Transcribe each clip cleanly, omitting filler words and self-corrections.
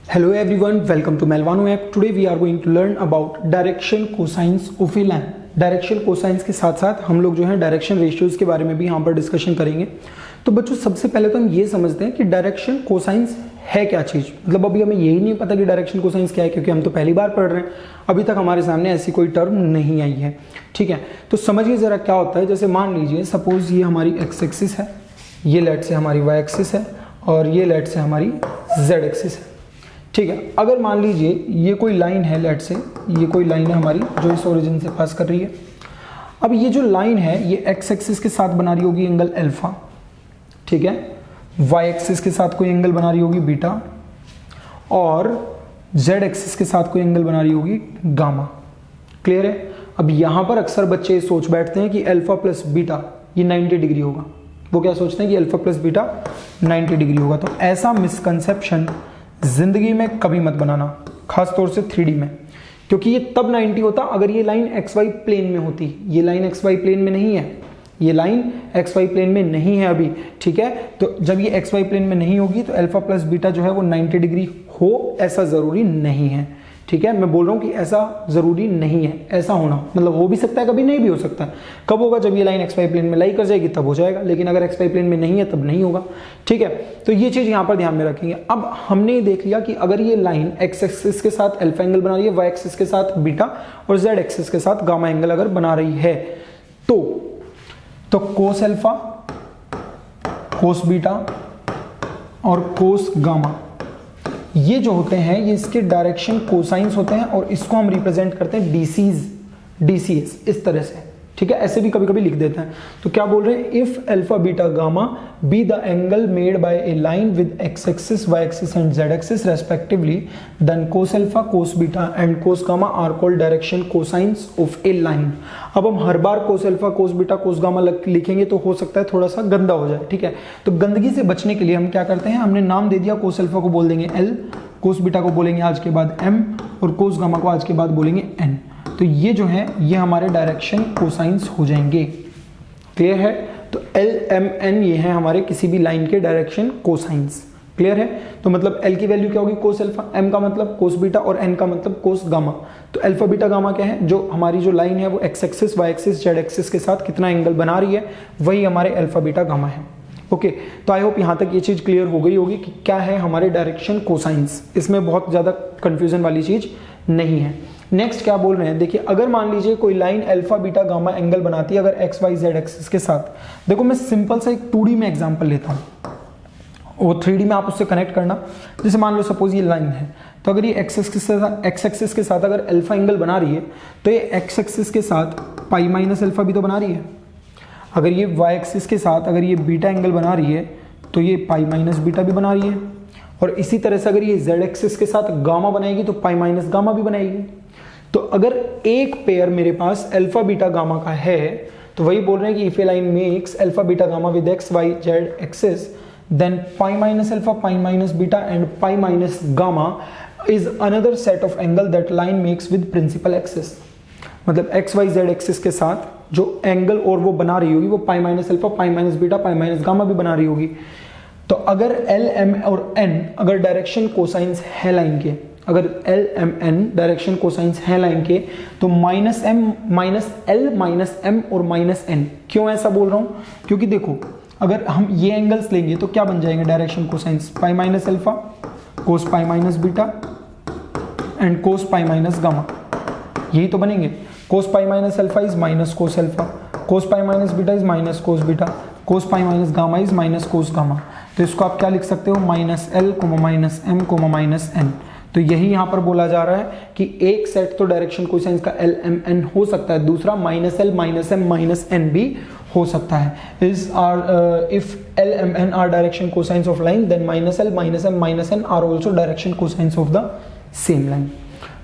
Hello everyone, welcome to Melvano app. Today we are going to learn about direction cosines of a line. Direction cosines के साथ साथ हम लोग जो है डायरेक्शन रेशियोज के बारे में भी यहाँ पर डिस्कशन करेंगे। तो बच्चों सबसे पहले तो हम ये समझते हैं कि डायरेक्शन कोसाइंस है क्या चीज़। मतलब अभी हमें यही नहीं पता कि डायरेक्शन कोसाइंस क्या है, क्योंकि हम तो पहली बार पढ़ रहे हैं, अभी तक हमारे सामने ऐसी कोई टर्म नहीं आई है। ठीक है, तो समझिए ज़रा क्या होता है। जैसे मान लीजिए सपोज ये हमारी एक्स एक्सिस है, ये लेट से हमारी वाई एक्सिस है और ये लेट से हमारी जेड एक्सिस है। ठीक है, अगर मान लीजिए ये कोई लाइन है, लेट से ये कोई लाइन है हमारी जो इस ओरिजिन से पास कर रही है। अब ये जो लाइन है ये एक्स एक्सिस के साथ बना रही होगी एंगल अल्फा, ठीक है, वाई एक्सिस के साथ कोई एंगल बना रही होगी बीटा, और जेड एक्सिस के साथ कोई एंगल बना रही होगी गामा। क्लियर है। अब यहां पर अक्सर बच्चे सोच बैठते हैं कि अल्फा प्लस बीटा ये 90 डिग्री होगा। वो क्या सोचते हैं कि अल्फा प्लस बीटा 90 डिग्री होगा। तो ऐसा मिसकंसेप्शन जिंदगी में कभी मत बनाना, खास तौर से 3D में, क्योंकि ये तब 90 होता अगर ये लाइन एक्स वाई प्लेन में होती। ये लाइन एक्स वाई प्लेन में नहीं है, ये लाइन एक्स वाई प्लेन में नहीं है अभी। ठीक है, तो जब ये एक्स वाई प्लेन में नहीं होगी तो अल्फा प्लस बीटा जो है वो 90 डिग्री हो, ऐसा जरूरी नहीं है। ठीक है, मैं बोल रहा हूं कि ऐसा जरूरी नहीं है, ऐसा होना मतलब हो भी सकता है, कभी नहीं भी हो सकता है। कब होगा? जब ये लाइन एक्स वाई प्लेन में लाई कर जाएगी तब हो जाएगा, लेकिन अगर एक्स वाई प्लेन में नहीं है तब नहीं होगा। ठीक है, तो ये चीज यहां पर ध्यान में रखेंगे। अब हमने देख लिया कि अगर ये लाइन एक्स एक्सिस के साथ अल्फा एंगल बना रही है, वाई एक्सिस के साथ बीटा और जेड एक्सिस के साथ गामा एंगल अगर बना रही है तो कोस अल्फा, कोस बीटा और कोस गामा ये जो होते हैं ये इसके डायरेक्शन कोसाइंस होते हैं, और इसको हम रिप्रेजेंट करते हैं डीसीएस इस तरह से। ठीक है, ऐसे भी कभी कभी लिख देते हैं। तो क्या बोल रहे हैं? If alpha beta gamma be the angle made by a line with X axis Y axis and Z axis respectively, then cos alpha cos beta and cos gamma are called direction cosines of a line. अब हम हर बार cos alpha cos beta cos gamma लिखेंगे तो हो सकता है थोड़ा सा गंदा हो जाए। ठीक है, तो गंदगी से बचने के लिए हम क्या करते हैं, हमने नाम दे दिया, कोस अल्फा को बोल देंगे एल, कोस बीटा को बोलेंगे आज के बाद एम, और कोस गामा को आज के बाद बोलेंगे एन। तो ये जो है ये हमारे डायरेक्शन कोसाइंस हो जाएंगे। क्लियर है? तो एल एम एन ये है हमारे किसी भी लाइन के डायरेक्शन कोसाइंस। क्लियर है? तो मतलब एल की वैल्यू क्या होगी? कोस अल्फा, एम का मतलब कोस बीटा और एन का मतलब कोस गामा। तो अल्फा बीटा गामा क्या है? जो हमारी जो लाइन है वो X axis Y axis Z axis के साथ कितना एंगल बना रही है वही हमारे अल्फा बीटा गामा है। ओके, तो आई होप यहां तक ये चीज क्लियर हो गई होगी कि क्या है हमारे डायरेक्शन कोसाइंस। इसमें बहुत ज्यादा कंफ्यूजन वाली चीज नहीं है। नेक्स्ट क्या बोल रहे हैं, देखिए अगर मान लीजिए कोई line alpha beta gamma angle बनाती है अगर एक्स वाई जेड एक्सिस के साथ। देखो मैं सिंपल सा एक 2D में एग्जांपल लेता हूं, वो 3D में आप उससे कनेक्ट करना। जैसे मान लो सपोज ये लाइन है, तो अगर ये एक्स एक्सिस के साथ अगर अल्फा एंगल बना रही है तो ये एक्स एक्सिस के साथ पाई माइनस अल्फा भी तो बना रही है। अगर ये वाई एक्सिस के साथ अगर ये बीटा एंगल बना रही है तो ये पाई माइनस बीटा भी बना रही है, और इसी तरह से अगर ये जेड एक्सिस के साथ गामा बनाएगी तो पाई माइनस गामा भी बनाएगी। तो अगर एक पेयर मेरे पास अल्फा बीटा गामा का है तो वही बोल रहे हैं कि if a line makes alpha beta gamma with X Y Z axis, then pi minus alpha pi minus beta and pi minus gamma is another set of angle that line makes with principal axis. मतलब X Y Z axis के साथ जो angle और वो बना रही होगी वो pi minus alpha pi minus beta pi minus gamma भी बना रही होगी। तो अगर एल एम और एन अगर डायरेक्शन कोसाइंस है लाइन के, अगर L M N direction cosines है लाइन के, तो minus M minus L minus M और माइनस एन। क्यों ऐसा बोल रहा हूं? क्योंकि देखो अगर हम ये एंगल्स लेंगे तो क्या बन जाएंगे direction cosines? Pi minus alpha cos pi minus beta and cos pi minus gamma, यही तो बनेंगे। Cos pi minus alpha is minus cos alpha, cos pi minus beta is minus cos beta, cos pi minus gamma is minus cos gamma. तो इसको आप क्या लिख सकते हो? Minus L comma minus M comma minus N. तो यही यहां पर बोला जा रहा है कि एक सेट तो डायरेक्शन कोसाइंस का एल एम एन हो सकता है, दूसरा minus L minus M minus N भी हो सकता है। Is are if L M N are direction cosines of line, then minus L minus M minus N are also direction cosines of the same line.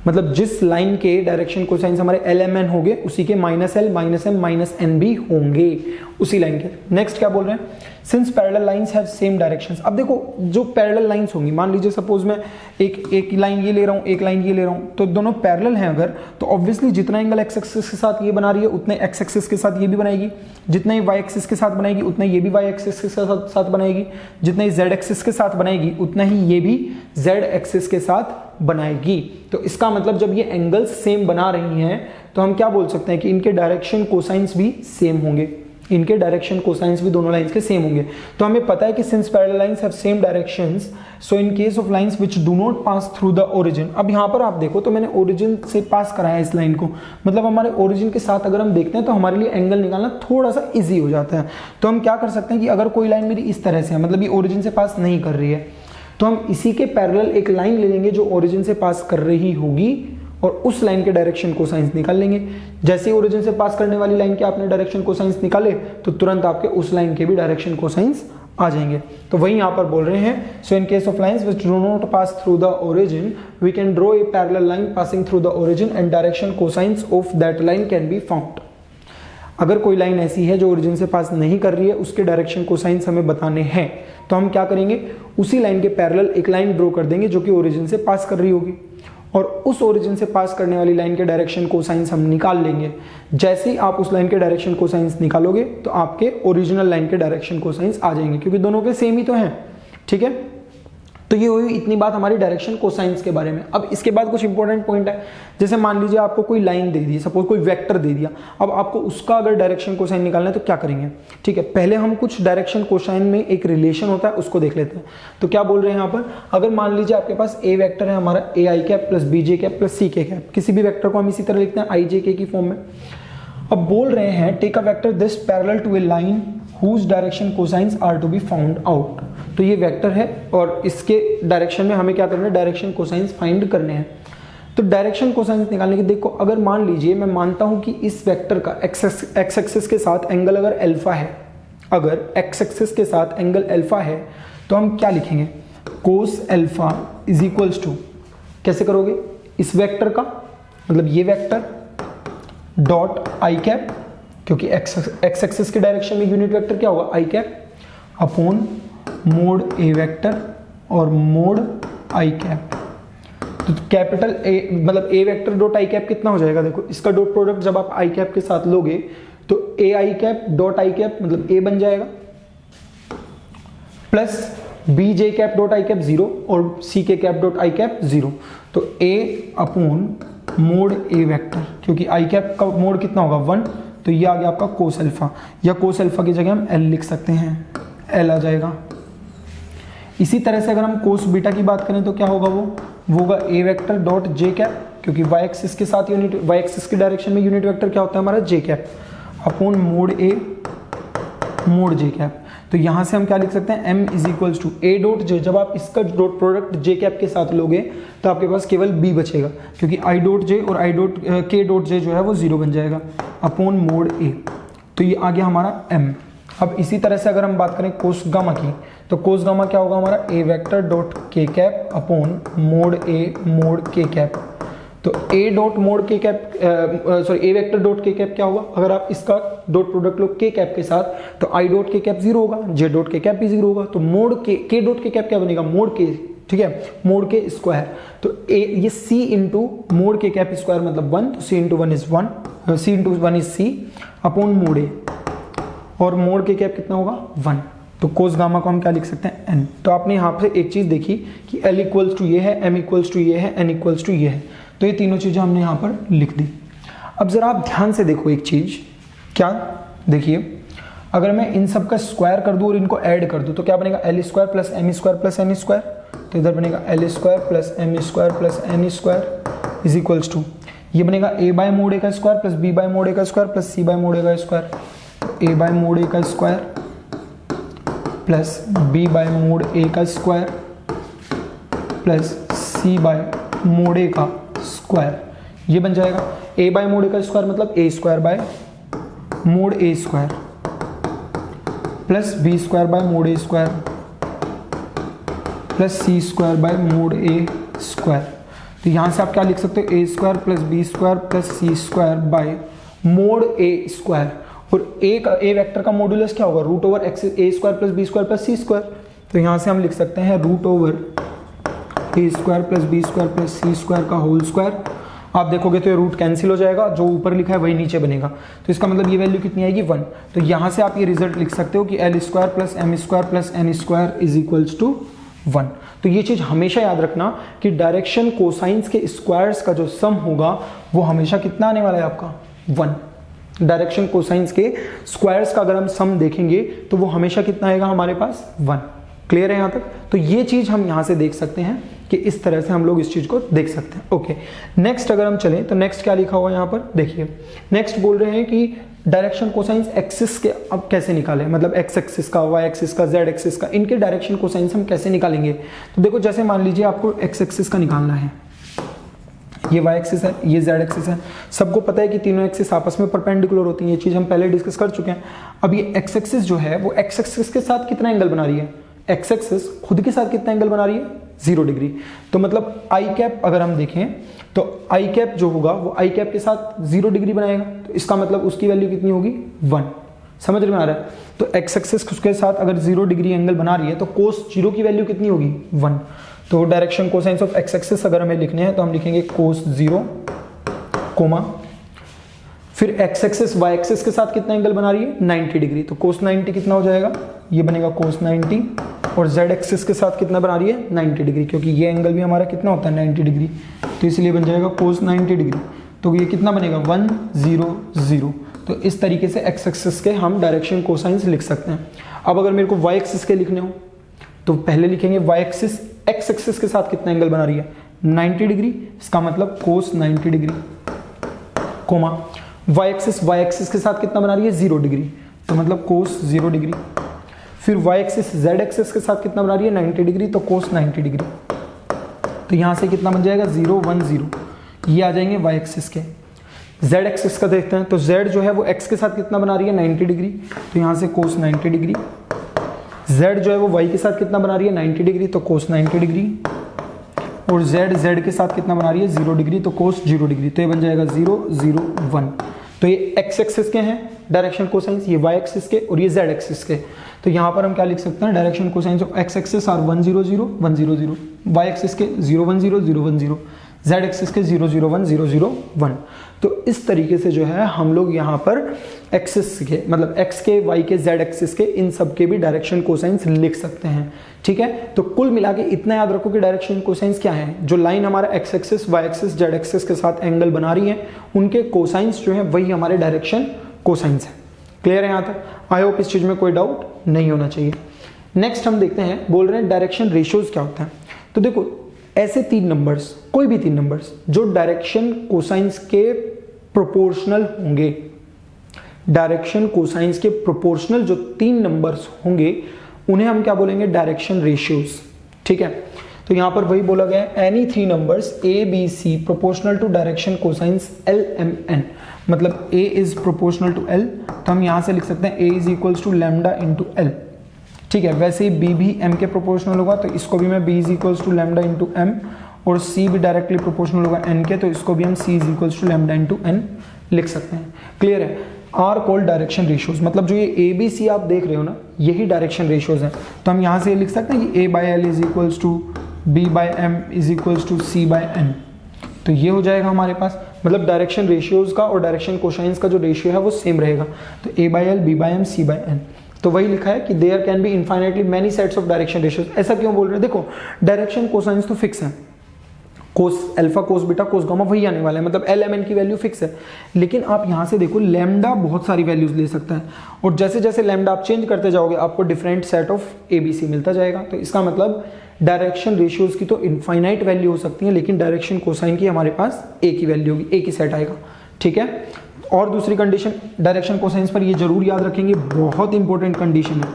मतलब जिस line के direction cosines हमारे L M N होंगे उसी के minus L minus M minus N भी होंगे उसी लाइन के। नेक्स्ट क्या बोल रहे हैं since parallel lines have same directions. अब देखो जो पैरेलल लाइंस होंगी, मान लीजिए सपोज मैं एक लाइन ये ले रहा हूँ, एक लाइन ये ले रहा हूँ, तो दोनों पैरेलल हैं अगर, तो ऑब्वियसली जितना एंगल एक्स एक्सिस के साथ ये बना रही है उतने एक्स एक्सिस के साथ ये भी बनाएगी, जितना ये वाई एक्सिस के साथ बनाएगी उतना ये भी वाई एक्सिस के साथ बनाएगी, जितना ये जेड एक्सिस के साथ बनाएगी उतना ही ये भी जेड एक्सिस के साथ बनाएगी। तो इसका मतलब जब ये एंगल्स सेम बना रही हैं तो हम क्या बोल सकते हैं कि इनके डायरेक्शन कोसाइंस भी सेम होंगे, इनके डायरेक्शन कोसाइंस भी दोनों लाइंस के सेम होंगे। तो हमें पता है कि since parallel lines have same directions so in case of lines which do not pass through the origin. अब यहाँ पर आप देखो तो मैंने ओरिजिन से पास कराया इस लाइन को, मतलब हमारे ओरिजिन के साथ अगर हम देखते हैं तो हमारे लिए एंगल निकालना थोड़ा सा ईजी हो जाता है। तो हम क्या कर सकते हैं कि अगर कोई लाइन मेरी इस तरह से है, मतलब ये ओरिजिन से पास नहीं कर रही है, तो हम इसी के पैरेलल एक लाइन ले लेंगे जो ओरिजिन से पास कर रही होगी और उस लाइन के डायरेक्शन कोसाइंस निकाल लेंगे। जैसे ही ओरिजिन से पास करने वाली लाइन के आपने डायरेक्शन कोसाइंस निकाले तो तुरंत आपके उस लाइन के भी डायरेक्शन कोसाइंस आ जाएंगे। तो वही यहाँ पर बोल रहे हैं, so in case of lines which do not pass through the origin we can draw a parallel line passing through the origin and direction cosines of that line can be found. अगर कोई line ऐसी है जो origin से पास नहीं कर रही है, उसके डायरेक्शन कोसाइंस हमें बताने हैं, तो हम क्या करेंगे, उसी लाइन के पैरेलल एक लाइन ड्रॉ कर देंगे जो कि ओरिजिन से पास कर रही होगी और उस ओरिजिन से पास करने वाली लाइन के डायरेक्शन कोसाइंस हम निकाल लेंगे। जैसे ही आप उस लाइन के डायरेक्शन कोसाइंस निकालोगे तो आपके ओरिजिनल लाइन के डायरेक्शन कोसाइंस आ जाएंगे, क्योंकि दोनों के सेम ही तो हैं। ठीक है, तो ये हुई इतनी बात हमारी डायरेक्शन कोसाइंस के बारे में। अब इसके बाद कुछ इंपॉर्टेंट पॉइंट है, जैसे मान लीजिए आपको कोई लाइन दे दी, सपोज कोई वेक्टर दे दिया, अब आपको उसका अगर डायरेक्शन कोसाइन निकालना है तो क्या करेंगे। ठीक है, पहले हम कुछ डायरेक्शन कोसाइन में एक रिलेशन होता है उसको देख लेते हैं। तो क्या बोल रहे हैं यहाँ पर, अगर मान लीजिए आपके पास ए वेक्टर है हमारा A I cap plus B J cap plus C K cap, किसी भी वेक्टर को हम इसी तरह लिखते हैं आई जे के की फॉर्म में। अब बोल रहे हैं take a vector this parallel to a line whose direction cosines are to be found out। तो ये वेक्टर है और इसके डायरेक्शन में हमें क्या करना है, डायरेक्शन कोसाइंस फाइंड करने हैं। तो डायरेक्शन कोसाइंस निकालने के देखो, अगर मान लीजिए मैं मानता हूं कि इस वेक्टर का एक्स एक्सिस के साथ एंगल अगर अल्फा है, अगर एक्स एक्सिस के साथ एंगल अल्फा है तो हम क्या लिखेंगे, cos alpha is equals to, कैसे करोगे, इस वेक्टर का मतलब ये वेक्टर डॉट आई कैप, क्योंकि एक्स एक्सिस के डायरेक्शन में यूनिट वेक्टर क्या होगा, I cap upon mod A vector और मोड आई कैप। तो कैपिटल ए मतलब A vector dot I cap कितना हो जाएगा, देखो इसका डॉट प्रोडक्ट जब आप आई कैप के साथ लोगे तो A I cap dot I cap मतलब ए बन जाएगा, plus B J cap dot I cap 0 और सी K cap dot I cap 0। तो ए अपॉन मोड ए वेक्टर, क्योंकि आई कैप का मोड कितना होगा 1, तो ये आ गया आपका कोस अल्फा, या कोस अल्फा की जगह हम एल लिख सकते हैं, एल आ जाएगा। इसी तरह से अगर हम कोस बीटा की बात करें तो क्या होगा, वो होगा A vector dot J cap, क्योंकि वाई एक्सिस के साथ यूनिट, वाई एक्सिस की डायरेक्शन में यूनिट वेक्टर क्या होता है हमारा J cap upon mod A mod J cap. तो यहां से हम क्या लिख सकते हैं, M is equals to A dot J, जब आप इसका डॉट प्रोडक्ट जे कैप के साथ लोगे तो आपके पास केवल बी बचेगा, क्योंकि आई डॉट जे और आई डॉट के डॉट जे जो है वो 0 बन जाएगा अपॉन मोड ए। तो ये आ गया हमारा एम। अब इसी तरह से अगर हम बात करें कोस गामा की, तो कोस गामा क्या होगा हमारा, ए वेक्टर डॉट के cap upon mod A mode K cap. तो ए dot mode K cap sorry ए वेक्टर डॉट के कैप क्या होगा, अगर आप इसका डॉट प्रोडक्ट लो के कैप के साथ तो आई डॉट के कैप 0 होगा, जे डॉट के कैप भी 0 होगा, तो मोड के डॉट के कैप क्या बनेगा, मोड के, ठीक है, मोड के स्क्वायर। तो ए ये C into mod K cap square मतलब 1, तो C into 1 is 1, C into 1 is C upon mod A, और मोड के कैप कितना होगा 1। तो कोस गामा को हम क्या लिख सकते हैं, एन। तो आपने यहाँ पे एक चीज देखी कि एल इक्वल्स टू ये है, एम इक्वल्स टू ये है, एन इक्वल्स टू ये है, तो ये तीनों चीजें हमने यहाँ पर लिख दी। अब जरा आप ध्यान से देखो एक चीज, क्या देखिए, अगर मैं इन सब का स्क्वायर कर दूं और इनको ऐड कर दूं तो क्या बनेगा, L square plus M square plus N square. तो इधर बनेगा L square plus M square plus N square is equals to, ये बनेगा ए बाय मोड ए का square plus B by mod A का square plus C by mod A का square, A by mod A का square plus B by mod A का square plus C by mod A का square, ये बन जाएगा A by mod A का square मतलब A square by mod A square plus B square by mod A square plus C square by mod A square. तो यहां से आप क्या लिख सकते हो, A square plus B square plus C square by mod A square, और A vector का मॉड्यूलस क्या होगा, root over X A square plus B square plus C square. तो यहाँ से हम लिख सकते हैं root over A square plus B square plus C square का होल स्क्वायर। आप देखोगे तो ये रूट कैंसिल हो जाएगा, जो ऊपर लिखा है वही नीचे बनेगा, तो इसका मतलब ये वैल्यू कितनी आएगी 1। तो यहाँ से आप ये रिजल्ट लिख सकते हो कि L square plus M square plus N square is equals to 1। तो ये चीज़ हमेशा याद रखना कि डायरेक्शन कोसाइंस के स्क्वायर्स का जो सम होगा वो हमेशा कितना आने वाला है आपका 1। डायरेक्शन कोसाइंस के स्क्वायर्स का अगर हम सम देखेंगे तो वो हमेशा कितना आएगा हमारे पास 1। क्लियर है यहाँ तक? तो ये चीज़ हम यहाँ से देख सकते हैं कि इस तरह से हम लोग इस चीज़ को देख सकते हैं। ओके, नेक्स्ट अगर हम चलें तो नेक्स्ट क्या लिखा हुआ है यहाँ पर देखिए। नेक्स्ट बोल रहे हैं कि डायरेक्शन कोसाइंस एक्सिस के अब कैसे निकालें, मतलब एक्स एक्सिस का, वाई एक्सिस का, जेड एक्सिस का, इनके डायरेक्शन कोसाइंस हम कैसे निकालेंगे। तो देखो जैसे मान लीजिए आपको एक्स एक्सिस का निकालना है, ये वाई एक्सिस है, ये जेड एक्सिस है। सबको पता है कि तीनों एक्सिस आपस में परपेंडिकुलर होती हैं, ये चीज़ हम पहले डिस्कस कर चुके हैं। अब ये एक्स एक्सिस जो है वो एक्स एक्सिस के साथ कितना एंगल बना रही है, एक्स एक्सिस खुद के साथ कितना एंगल बना रही है 0 डिग्री। तो मतलब आई कैप अगर हम देखें तो आई कैप जो होगा वो आई कैप के साथ 0 डिग्री बनाएगा, तो इसका मतलब उसकी वैल्यू कितनी होगी 1। समझ में आ रहा है? तो एक्स एक्सिस उसके साथ अगर 0 डिग्री एंगल बना रही है तो कोस 0 की वैल्यू कितनी होगी 1। तो direction cosines of X axis अगर हमें लिखने हैं तो हम लिखेंगे कोस 0 कोमा, फिर एक्स एक्सिस वाई एक्सिस के साथ कितना एंगल बना रही है 90 डिग्री, तो कोस 90 कितना हो जाएगा, ये बनेगा कोस 90। और जेड एक्सिस के साथ कितना बना रही है 90 डिग्री, क्योंकि ये एंगल भी हमारा कितना होता है 90 डिग्री, तो इसलिए बन जाएगा कोस 90 डिग्री। तो ये कितना बनेगा 1 0 0। तो इस तरीके से एक्स एक्सिस के हम डायरेक्शन कोसाइंस लिख सकते हैं। अब अगर मेरे को वाई एक्सिस के लिखने हो तो पहले लिखेंगे वाई एक्सिस एक्स एक्सिस के साथ कितना एंगल बना रही है 90 डिग्री, इसका मतलब कोस 90 डिग्री कोमा, वाई एक्सिस के साथ कितना बना रही है 0 डिग्री, तो मतलब कोस 0 डिग्री। फिर वाई एक्सिस जेड एक्सिस के साथ कितना बना रही है 90 डिग्री, तो कोस 90 डिग्री। तो यहाँ से कितना बन जाएगा 0 1 0, ये आ जाएंगे वाई एक्सिस के। जेड एक्सिस का देखते हैं तो जेड जो है वो एक्स के साथ कितना बना रही है 90 डिग्री, तो यहाँ से कोस 90 डिग्री। जेड जो है वो वाई के साथ कितना बना रही है 90 डिग्री, तो कोस 90 डिग्री। और जेड के साथ कितना बना रही है 0 डिग्री, तो कोस 0 डिग्री। तो ये बन जाएगा 0 0 1। तो ये एक्स एक्सिस के हैं डायरेक्शन कोसाइंस, ये वाई एक्सिस के और ये जेड एक्सिस के। तो यहाँ पर हम क्या लिख सकते हैं, direction cosines of X axis are 1 0 0 1 0 0, Y axis के 0 1 0 0 1 0, जेड एक्सिस के 0 0 1 0 0 1। तो इस तरीके से जो है हम लोग यहाँ पर एक्सिस के मतलब एक्स के, वाई के, जेड एक्सिस के, इन सब के भी डायरेक्शन कोसाइंस लिख सकते हैं। ठीक है, तो कुल मिला के इतना याद रखो कि डायरेक्शन कोसाइंस क्या है, जो लाइन हमारा X axis, Y axis, Z axis के साथ एंगल बना रही है उनके कोसाइंस जो है वही हमारे डायरेक्शन कोसाइंस है। क्लियर है यहाँ तक? आई होप इस चीज में कोई डाउट नहीं होना चाहिए। नेक्स्ट हम देखते हैं, बोल रहे हैं डायरेक्शन रेशियोज क्या होता है। तो देखो ऐसे 3 नंबर्स, कोई भी 3 नंबर्स जो डायरेक्शन कोसाइंस के प्रोपोर्शनल होंगे, डायरेक्शन कोसाइंस के प्रोपोर्शनल जो 3 नंबर्स होंगे उन्हें हम क्या बोलेंगे, डायरेक्शन रेशियोज। ठीक है, तो यहां पर वही बोला गया है, any 3 numbers A B C proportional to direction cosines L M N, मतलब a is proportional to l, तो हम यहां से लिख सकते हैं a is equals to lambda into L. ठीक है, वैसे ही b भी m के प्रोपोर्शनल होगा, तो इसको भी मैं b is equals to lambda into m, और c भी डायरेक्टली प्रोपोर्शनल होगा n के, तो इसको भी हम c is equals to lambda into n लिख सकते हैं। क्लियर है? आर कॉल्ड डायरेक्शन रेशियोज, मतलब जो ये ए बी सी आप देख रहे हो ना, यही डायरेक्शन रेशियोज हैं। तो हम यहाँ से लिख सकते हैं कि a by L is equals to b by M is equals to c by n। तो ये हो जाएगा हमारे पास, मतलब डायरेक्शन रेशियोज का और डायरेक्शन कोसाइंस का जो रेशियो है वो सेम रहेगा। तो a by L, b by M, c by n। तो वही लिखा है कि there can be infinitely many sets of direction ratios. ऐसा क्यों बोल रहे हैं? देखो डायरेक्शन कोसाइंस तो फिक्स है, कोस alpha, cos beta, cos gamma वही आने वाला है, मतलब एल एम एन की वैल्यू फिक्स है। लेकिन आप यहाँ से देखो लैम्डा बहुत सारी वैल्यूज ले सकता है, और जैसे जैसे लैम्डा आप चेंज करते जाओगे आपको different set of A B C मिलता जाएगा। तो इसका मतलब डायरेक्शन रेशियोज की तो इनफाइनाइट वैल्यू हो सकती है, लेकिन डायरेक्शन कोसाइन की हमारे पास एक ही वैल्यू होगी, एक ही सेट आएगा। ठीक है, और दूसरी कंडीशन डायरेक्शन कोसाइंस पर ये जरूर याद रखेंगे, बहुत इंपॉर्टेंट कंडीशन है,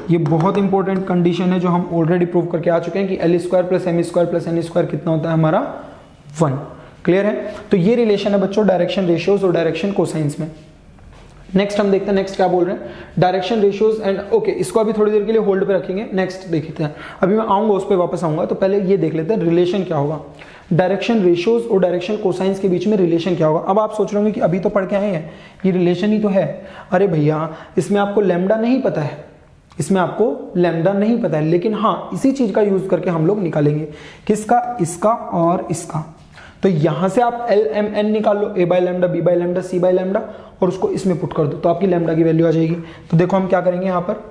ये बहुत इंपॉर्टेंट कंडीशन है जो हम ऑलरेडी प्रूव करके आ चुके हैं कि L square plus M square plus N square कितना होता है हमारा 1। क्लियर है? तो ये रिलेशन है बच्चों डायरेक्शन रेशियोज और डायरेक्शन कोसाइंस में। नेक्स्ट हम देखते हैं, नेक्स्ट क्या बोल रहे हैं, डायरेक्शन रेशियोज एंड ओके, इसको अभी थोड़ी देर के लिए होल्ड पे रखेंगे, नेक्स्ट देखते हैं, अभी मैं आऊंगा उस पर वापस आऊंगा। तो पहले ये देख लेते हैं रिलेशन क्या होगा। डायरेक्शन रेशियोज और डायरेक्शन कोसाइंस के बीच में रिलेशन क्या होगा। अब आप सोच रहे होंगे कि अभी तो पढ़ के आए हैं, ये रिलेशन ही तो है। अरे भैया, इसमें आपको लैम्डा नहीं पता है, इसमें आपको लैम्डा नहीं पता है, लेकिन हाँ इसी चीज का यूज करके हम लोग निकालेंगे। किसका? इसका और इसका। तो यहां से आप एल एम एन निकाल लो, A by lambda, B by lambda, C by lambda, और उसको इसमें पुट कर दो तो आपकी लैम्डा की वैल्यू आ जाएगी। तो देखो हम क्या करेंगे, यहाँ पर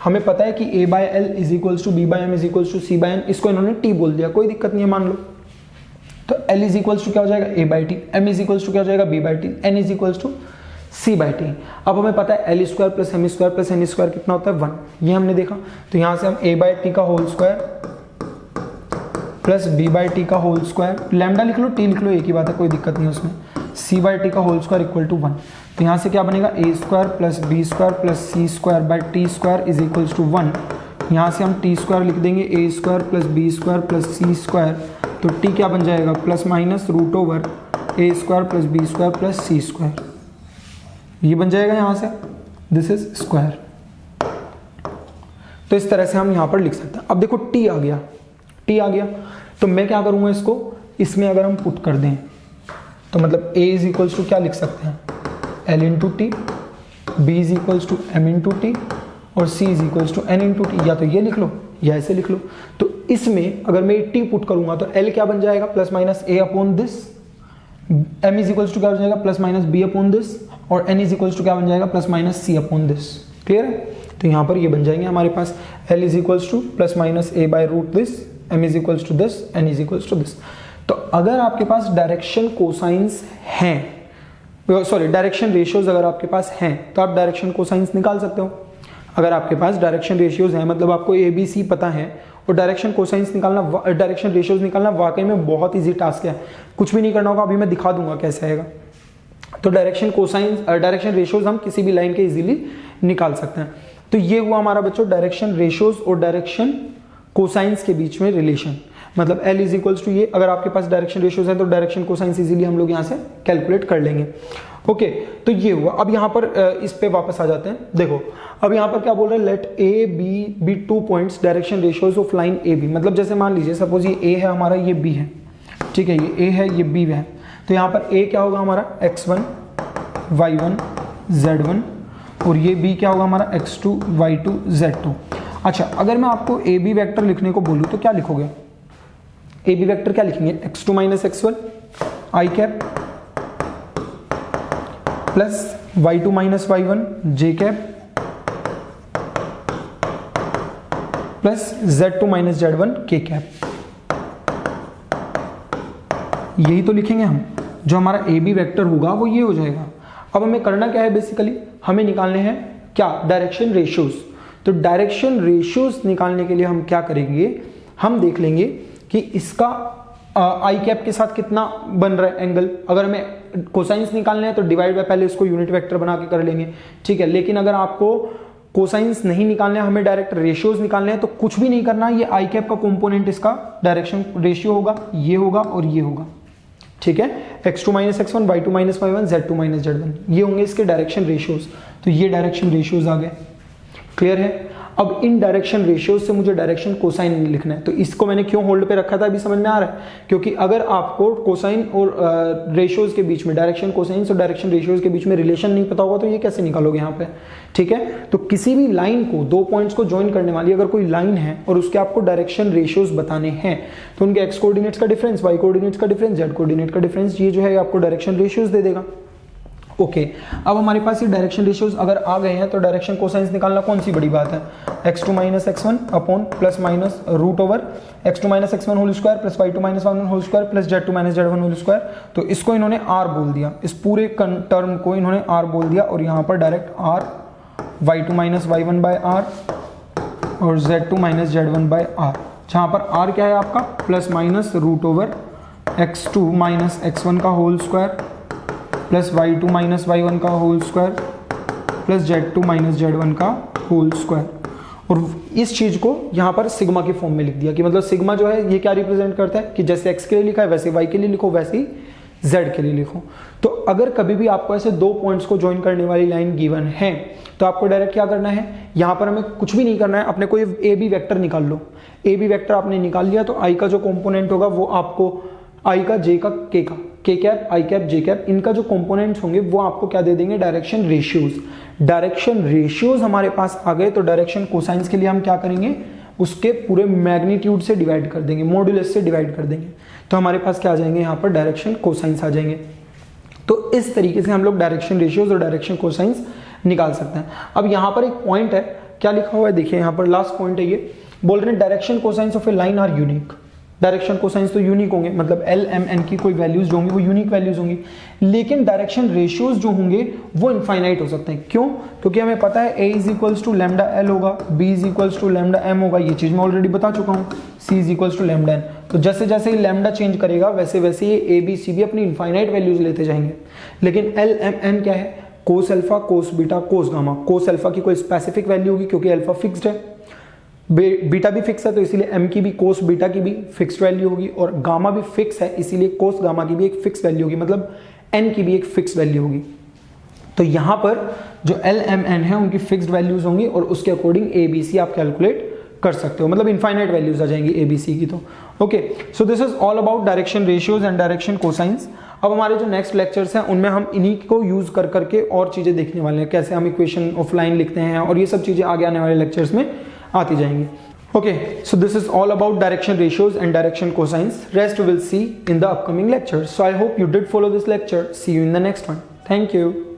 हमें पता है कि A by L is equals to B by M is equals to C by N, इसको इन्होंने टी बोल दिया, कोई दिक्कत नहीं है, मान लो। तो एल इज इक्वल्स टू क्या हो जाएगा? A by T, M is equals to क्या हो जाएगा? B by T, N is equals to C by T. अब हमें पता है L square plus M square plus N square कितना होता है? 1, ये हमने देखा। तो यहां से हम ए बाय टी का whole square plus B by T का होल स्क्वायर, लैम्डा लिख लो, टी लिख लो, एक ही बात है, कोई दिक्कत नहीं है उसमें, सी बाय टी का होल स्क्वायर इक्वल टू 1। तो यहाँ से क्या बनेगा? A square plus B square plus C square by T square is equals to 1। यहाँ से हम टी स्क्वायर लिख देंगे, A square plus B square plus C square, तो टी क्या बन जाएगा? Plus minus root over A square plus B square plus C square, ये बन जाएगा यहाँ से, दिस इज स्क्वायर। तो इस तरह से हम यहाँ पर लिख सकते हैं। अब देखो टी आ गया, टी आ गया, तो मैं क्या करूँगा, इसको इसमें अगर हम पुट कर दें तो मतलब a इज इक्वल्स टू क्या लिख सकते हैं? L into T, B is equals to M into T, और c is equals to N into T. या तो ये लिख लो या ऐसे लिख लो। तो इसमें अगर मैं t पुट करूंगा तो L क्या बन जाएगा? Plus minus a upon this, m is equals to क्या बन जाएगा? Plus minus b upon this, और n इज इक्वल्स टू क्या बन जाएगा? Plus minus c upon this. Clear है? तो यहाँ पर ये बन जाएंगे हमारे पास L is equals to plus minus a by root this, m is equals to this, n is equals to this. तो अगर आपके पास डायरेक्शन कोसाइंस हैं, सॉरी डायरेक्शन रेशियोज अगर आपके पास हैं, तो आप डायरेक्शन कोसाइंस निकाल सकते हो। अगर आपके पास डायरेक्शन रेशियोज हैं, मतलब आपको ए बी सी पता है, और डायरेक्शन कोसाइंस निकालना, डायरेक्शन रेशियोज निकालना वाकई में बहुत इजी टास्क है, कुछ भी नहीं करना होगा, अभी मैं दिखा दूंगा कैसे आएगा। तो डायरेक्शन कोसाइंस, डायरेक्शन रेशियोज हम किसी भी लाइन के इजीली निकाल सकते हैं। तो ये हुआ हमारा बच्चों डायरेक्शन रेशियोज और डायरेक्शन कोसाइंस के बीच में रिलेशन। मतलब L इज इक्वल्स टू ये, अगर आपके पास डायरेक्शन रेशियोज है तो डायरेक्शन कोसाइंस इजीली हम लोग यहाँ से कैलकुलेट कर लेंगे। ओके, तो ये हुआ। अब यहाँ पर इस पे वापस आ जाते हैं। देखो अब यहाँ पर क्या बोल रहे हैं, let A B be 2 points direction ratios of line A B. मतलब जैसे मान लीजिए सपोज ये ए है हमारा, ये बी है, ठीक है, ये ए है, ये बी है। तो यहाँ पर ए क्या होगा हमारा? x1 y1 z1, और ये बी क्या होगा हमारा? x2 y2 z2। अच्छा, अगर मैं आपको ए बी वैक्टर लिखने को बोलूँ तो क्या लिखोगे? ए बी वैक्टर क्या लिखेंगे? x2 minus x1 I cap plus y2 minus y1 J cap plus z2 minus z1 K cap. यही तो लिखेंगे हम, जो हमारा ए बी वैक्टर होगा वो ये हो जाएगा। अब हमें करना क्या है, बेसिकली हमें निकालने हैं क्या? Direction ratios. तो डायरेक्शन रेशियोज निकालने के लिए हम क्या करेंगे, हम देख लेंगे कि इसका आई कैप के साथ कितना बन रहा है एंगल। अगर हमें कोसाइंस निकालना है तो डिवाइड बाय, पहले इसको यूनिट वेक्टर बना के कर लेंगे, ठीक है। लेकिन अगर आपको कोसाइंस नहीं निकालना है, हमें डायरेक्ट रेशियोज निकालने हैं, तो कुछ भी नहीं करना, ये आई कैप का कंपोनेंट इसका डायरेक्शन रेशियो होगा, ये होगा और ये होगा, ठीक है। x2 minus x1, y2 minus y1, z2 minus z1, ये होंगे इसके डायरेक्शन रेशियोज। तो ये डायरेक्शन रेशियोज आ गए। क्लियर है? अब इन डायरेक्शन रेशियोज से मुझे डायरेक्शन कोसाइन लिखना है। तो इसको मैंने क्यों होल्ड पे रखा था अभी समझ में आ रहा है, क्योंकि अगर आपको कोसाइन और रेशियोज के बीच में, डायरेक्शन कोसाइंस और डायरेक्शन रेशियोज के बीच में रिलेशन नहीं पता होगा तो ये कैसे निकालोगे यहाँ पे, ठीक है। तो किसी भी लाइन को, दो पॉइंट्स को ज्वाइन करने वाली अगर कोई लाइन है और उसके आपको डायरेक्शन रेशियोज बताने हैं, तो उनके एक्स कोऑर्डिनेट्स का डिफरेंस, वाई कोऑर्डिनेट्स का डिफरेंस, जेड कोऑर्डिनेट का डिफरेंस, ये जो है आपको डायरेक्शन रेशियोज दे देगा। ओके, अब हमारे पास ये डायरेक्शन रेशियोज अगर आ गए हैं तो डायरेक्शन कोसाइंस निकालना कौन सी बड़ी बात है। x2 minus x1 upon plus minus root over x2 minus x1 whole square plus y2 minus y1 whole square plus z2 minus z1 whole square. तो इसको इन्होंने r बोल दिया, इस पूरे टर्म को इन्होंने r बोल दिया, और यहाँ पर direct r y2 minus y1 by r और z2 minus z1 bye r, जहाँ पर r क्या है आपका plus minus root over x2 minus x1 का whole square plus y2 minus y1 का whole square plus z2 minus z1 का whole square. और इस चीज को यहाँ पर सिग्मा के फॉर्म में लिख दिया कि मतलब सिग्मा जो है ये क्या रिप्रेजेंट करता है कि जैसे x के लिए लिखा है वैसे y के लिए लिखो, वैसे ही z के लिए लिखो। तो अगर कभी भी आपको ऐसे दो पॉइंट्स को ज्वाइन करने वाली लाइन गिवन है तो आपको डायरेक्ट क्या करना है, यहाँ पर हमें कुछ भी नहीं करना है, अपने कोई ए बी वेक्टर निकाल लो। ए बी वेक्टर आपने निकाल लिया तो आई का जो कॉम्पोनेंट होगा वो आपको आई का, जे का, के कैप, आई कैप, जे कैप, इनका जो कंपोनेंट्स होंगे वो आपको क्या दे देंगे, डायरेक्शन रेशियोज। डायरेक्शन रेशियोज हमारे पास आ गए तो डायरेक्शन कोसाइंस के लिए हम क्या करेंगे, उसके पूरे मैग्नीट्यूड से डिवाइड कर देंगे, मॉड्यूलस से डिवाइड कर देंगे, तो हमारे पास क्या आ जाएंगे यहाँ पर डायरेक्शन कोसाइंस आ जाएंगे। तो इस तरीके से हम लोग डायरेक्शन रेशियोज और डायरेक्शन कोसाइंस निकाल सकते हैं। अब यहाँ पर एक पॉइंट है, क्या लिखा हुआ है देखिए, यहाँ पर लास्ट पॉइंट है, ये बोल रहे हैं direction cosines of a line are unique. Direction cosines तो यूनिक होंगे, मतलब एल एम एन की कोई वैल्यूज जो होंगी वो यूनिक वैल्यूज होंगी, लेकिन डायरेक्शन रेशियोज जो होंगे वो इनफाइनाइट हो सकते हैं। क्यों? क्योंकि हमें पता है a is equals to lambda L होगा, b is equals to lambda M होगा, ये चीज मैं ऑलरेडी बता चुका हूँ, c is equals to lambda N. तो जैसे जैसे ही लैम्डा चेंज करेगा वैसे वैसे ये a b c भी अपनी इनफाइनाइट वैल्यूज लेते जाएंगे। लेकिन एल एम एन क्या है, कोस alpha, cos beta, cos gamma. Cos alpha की कोई स्पेसिफिक वैल्यू होगी क्योंकि अल्फा फिक्स्ड है, बीटा भी फिक्स है तो इसीलिए एम की भी, कोस बीटा की भी फिक्स्ड वैल्यू होगी, और गामा भी फिक्स है इसीलिए कोस गामा की भी एक फिक्स वैल्यू होगी, मतलब एन की भी एक फिक्स वैल्यू होगी। तो यहां पर जो एल एम एन है उनकी फिक्स्ड वैल्यूज होंगी और उसके अकॉर्डिंग ए बी सी आप कैलकुलेट कर सकते हो, मतलब इनफाइनाइट वैल्यूज आ जाएंगी ए बी सी की। तो okay, so this is all about direction ratios and direction cosines. अब हमारे जो नेक्स्ट लेक्चर्स हैं उनमें हम इन्हीं को यूज कर करके और चीजें देखने वाले हैं, कैसे हम इक्वेशन ऑफ लाइन लिखते हैं, और ये सब चीजें आगे आने वाले लेक्चर्स में आती जाएंगी। Okay, so this is all about direction ratios and direction cosines. Rest we will see in the upcoming lectures. So I hope you did follow this lecture. See you in the next one. Thank you.